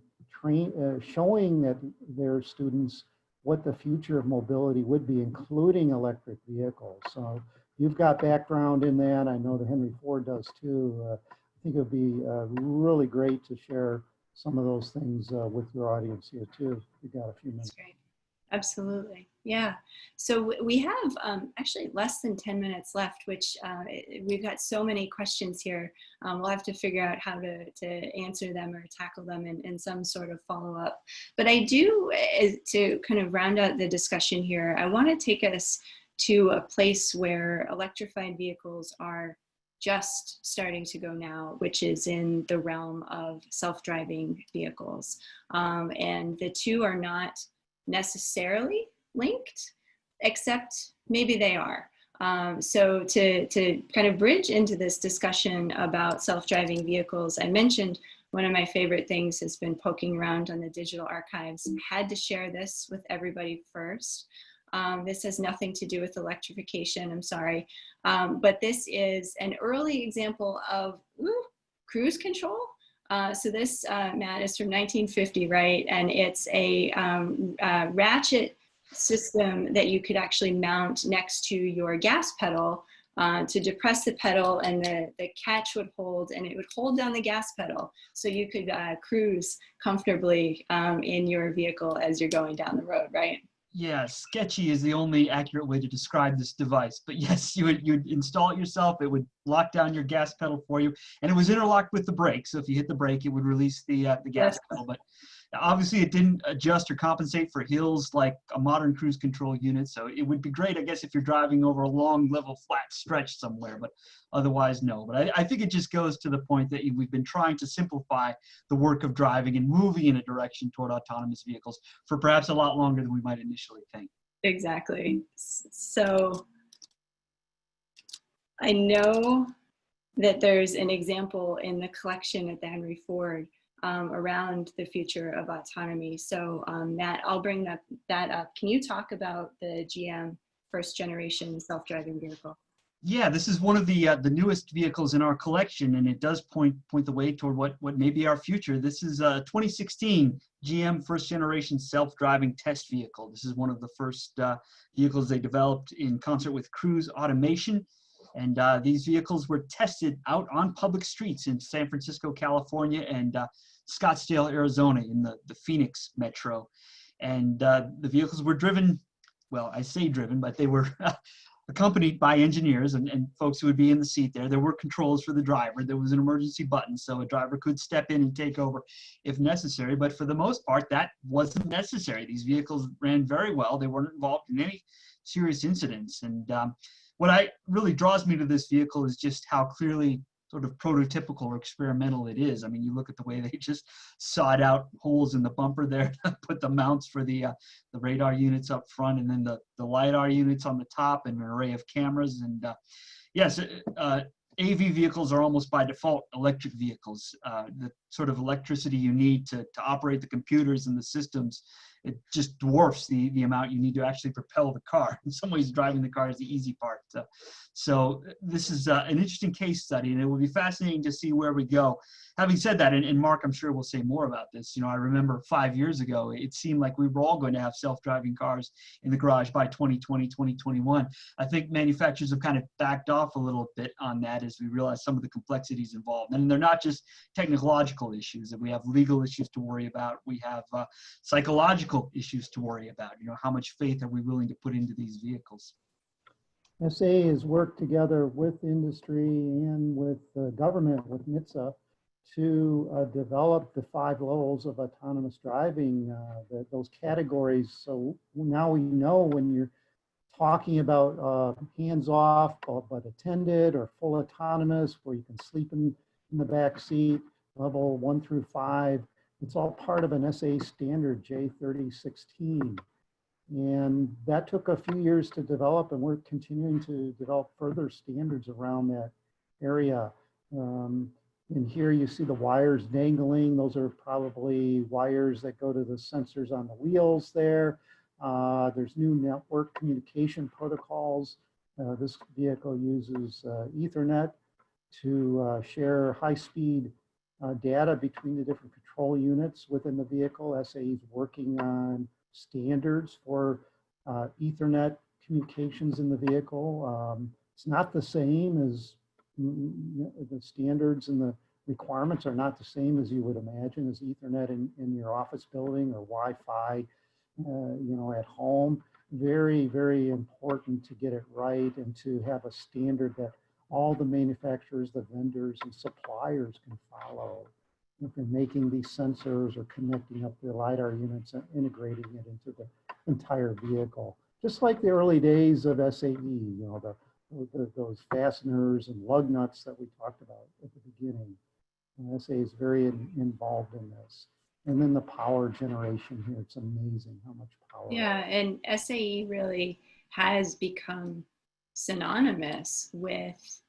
showing that their students what the future of mobility would be, including electric vehicles. So you've got background in that. I know the Henry Ford does too. I think it would be really great to share some of those things with your audience here too. If you got a few minutes. That's great. Absolutely. Yeah. So we have actually less than 10 minutes left, which we've got so many questions here. We'll have to figure out how to answer them or tackle them in some sort of follow-up. But I do, to kind of round out the discussion here, I want to take us to a place where electrified vehicles are just starting to go now, which is in the realm of self-driving vehicles. And the two are not necessarily linked, except maybe they are. So to kind of bridge into this discussion about self-driving vehicles, I mentioned one of my favorite things has been poking around on the digital archives. Had to share this with everybody first. This has nothing to do with electrification, I'm sorry. But this is an early example of cruise control. So this, Matt, is from 1950, right? And it's a ratchet system that you could actually mount next to your gas pedal to depress the pedal, and the catch would hold, and it would hold down the gas pedal. So you could cruise comfortably in your vehicle as you're going down the road, right? Yeah, sketchy is the only accurate way to describe this device. But yes, you'd install it yourself. It would lock down your gas pedal for you, and it was interlocked with the brake. So if you hit the brake, it would release the gas pedal. But obviously, it didn't adjust or compensate for hills like a modern cruise control unit. So it would be great, I guess, if you're driving over a long, level, flat stretch somewhere. But otherwise, no. But I think it just goes to the point that we've been trying to simplify the work of driving and moving in a direction toward autonomous vehicles for perhaps a lot longer than we might initially think. Exactly. So I know that there's an example in the collection at the Henry Ford around the future of autonomy. So Matt, I'll bring that up. Can you talk about the GM first generation self-driving vehicle? Yeah, this is one of the newest vehicles in our collection, and it does point the way toward what may be our future. This is a 2016 GM first generation self-driving test vehicle. This is one of the first vehicles they developed in concert with Cruise Automation. And these vehicles were tested out on public streets in San Francisco, California, and Scottsdale, Arizona, in the Phoenix metro. And the vehicles were driven, well, I say driven, but they were accompanied by engineers and folks who would be in the seat there. There were controls for the driver. There was an emergency button, so a driver could step in and take over if necessary. But for the most part, that wasn't necessary. These vehicles ran very well. They weren't involved in any serious incidents. And what really draws me to this vehicle is just how clearly sort of prototypical or experimental it is. I mean, you look at the way they just sawed out holes in the bumper there to put the mounts for the radar units up front, and then the LiDAR units on the top, and an array of cameras. And yes, AV vehicles are almost by default electric vehicles. The sort of electricity you need to operate the computers and the systems, it just dwarfs the amount you need to actually propel the car. In some ways, driving the car is the easy part. So this is an interesting case study, and it will be fascinating to see where we go. Having said that, and Mark, I'm sure will say more about this, I remember 5 years ago, it seemed like we were all going to have self-driving cars in the garage by 2020, 2021. I think manufacturers have kind of backed off a little bit on that as we realize some of the complexities involved. And they're not just technological issues, that we have legal issues to worry about. We have psychological issues to worry about. How much faith are we willing to put into these vehicles? SA has worked together with industry and with the government, with NHTSA, to develop the 5 levels of autonomous driving, those categories. So now we know when you're talking about hands-off but attended, or full autonomous, where you can sleep in the back seat, level 1 through 5. It's all part of an SA standard, J3016. And that took a few years to develop, and we're continuing to develop further standards around that area. And here you see the wires dangling. Those are probably wires that go to the sensors on the wheels there. There's new network communication protocols. This vehicle uses Ethernet to share high-speed data between the different control units within the vehicle. SA is working on standards for Ethernet communications in the vehicle. It's not the same as the standards, and the requirements are not the same as you would imagine as Ethernet in your office building, or Wi-Fi you know, at home. Very, very important to get it right and to have a standard that all the manufacturers, the vendors, and suppliers can follow. If they're making these sensors or connecting up the LiDAR units and integrating it into the entire vehicle. Just like the early days of SAE, you know, those fasteners and lug nuts that we talked about at the beginning. And SAE is very involved in this. And then the power generation here, it's amazing how much power. Yeah, and SAE really has become synonymous with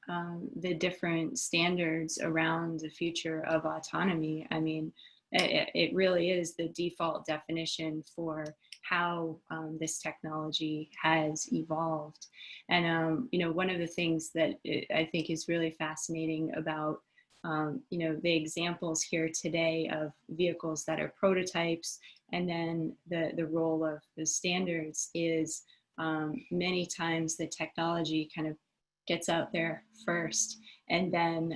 the different standards around the future of autonomy. I mean, it really is the default definition for how this technology has evolved. And, you know, one of the things that I think is really fascinating about you know, the examples here today of vehicles that are prototypes, and then the role of the standards is many times the technology kind of gets out there first, and then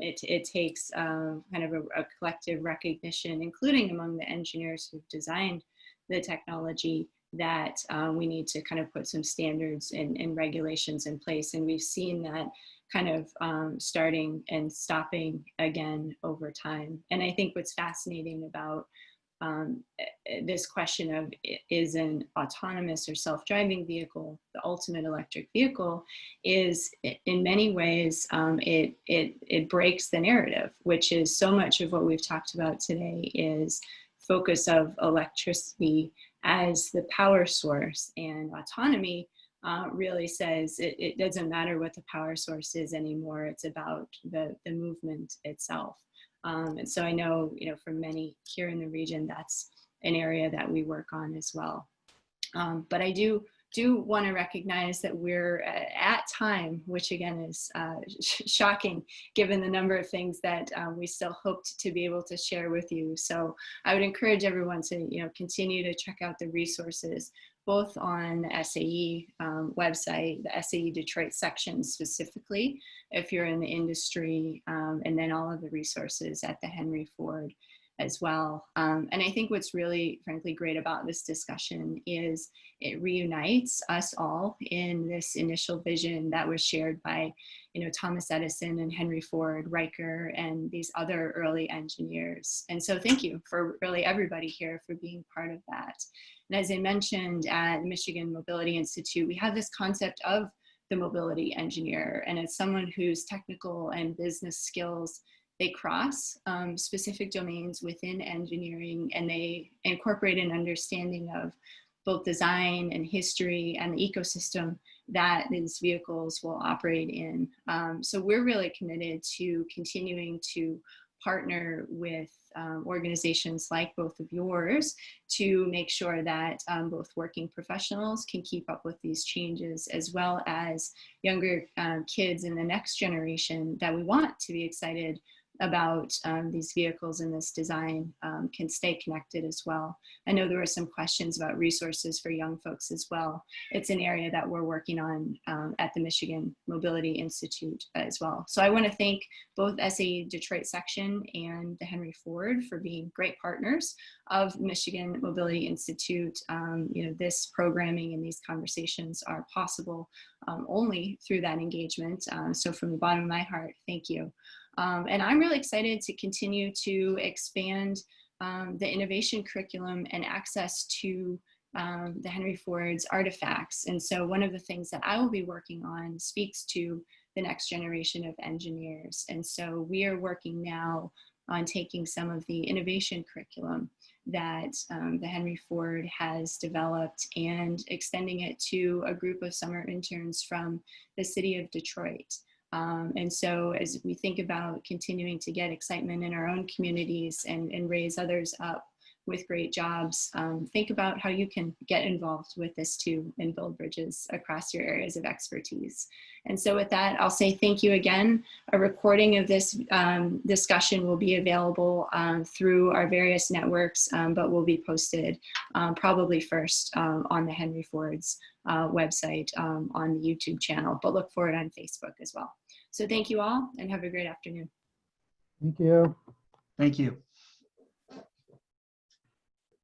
it takes kind of a collective recognition, including among the engineers who've designed the technology, that we need to kind of put some standards and regulations in place. And we've seen that kind of starting and stopping again over time. And I think what's fascinating about this question of, is an autonomous or self-driving vehicle the ultimate electric vehicle, is in many ways it breaks the narrative, which is so much of what we've talked about today is focus of electricity as the power source, and autonomy really says it doesn't matter what the power source is anymore. It's about the movement itself. And so I know, you know, for many here in the region, that's an area that we work on as well. But I do want to recognize that we're at time, which again is shocking given the number of things that we still hoped to be able to share with you. So I would encourage everyone to, you know, continue to check out the resources, both on the SAE website, the SAE Detroit section specifically, if you're in the industry, and then all of the resources at the Henry Ford as well. And I think what's really, frankly, great about this discussion is it reunites us all in this initial vision that was shared by, you know, Thomas Edison and Henry Ford, Riker, and these other early engineers. And so thank you for really everybody here for being part of that. And as I mentioned at the Michigan Mobility Institute, we have this concept of the mobility engineer. And as someone whose technical and business skills, they cross specific domains within engineering, and they incorporate an understanding of both design and history and the ecosystem that these vehicles will operate in. So we're really committed to continuing to partner with organizations like both of yours to make sure that both working professionals can keep up with these changes, as well as younger kids in the next generation that we want to be excited about these vehicles and this design can stay connected as well. I know there were some questions about resources for young folks as well. It's an area that we're working on at the Michigan Mobility Institute as well. So I want to thank both SAE Detroit section and the Henry Ford for being great partners of Michigan Mobility Institute. You know, this programming and these conversations are possible only through that engagement. So from the bottom of my heart, thank you. And I'm really excited to continue to expand the innovation curriculum and access to the Henry Ford's artifacts. And so one of the things that I will be working on speaks to the next generation of engineers. And so we are working now on taking some of the innovation curriculum that the Henry Ford has developed and extending it to a group of summer interns from the city of Detroit. And so as we think about continuing to get excitement in our own communities and raise others up with great jobs, think about how you can get involved with this too and build bridges across your areas of expertise. And so with that, I'll say thank you again. A recording of this discussion will be available through our various networks, but will be posted probably first on the Henry Ford's website on the YouTube channel, but look for it on Facebook as well. So thank you all and have a great afternoon. Thank you. Thank you.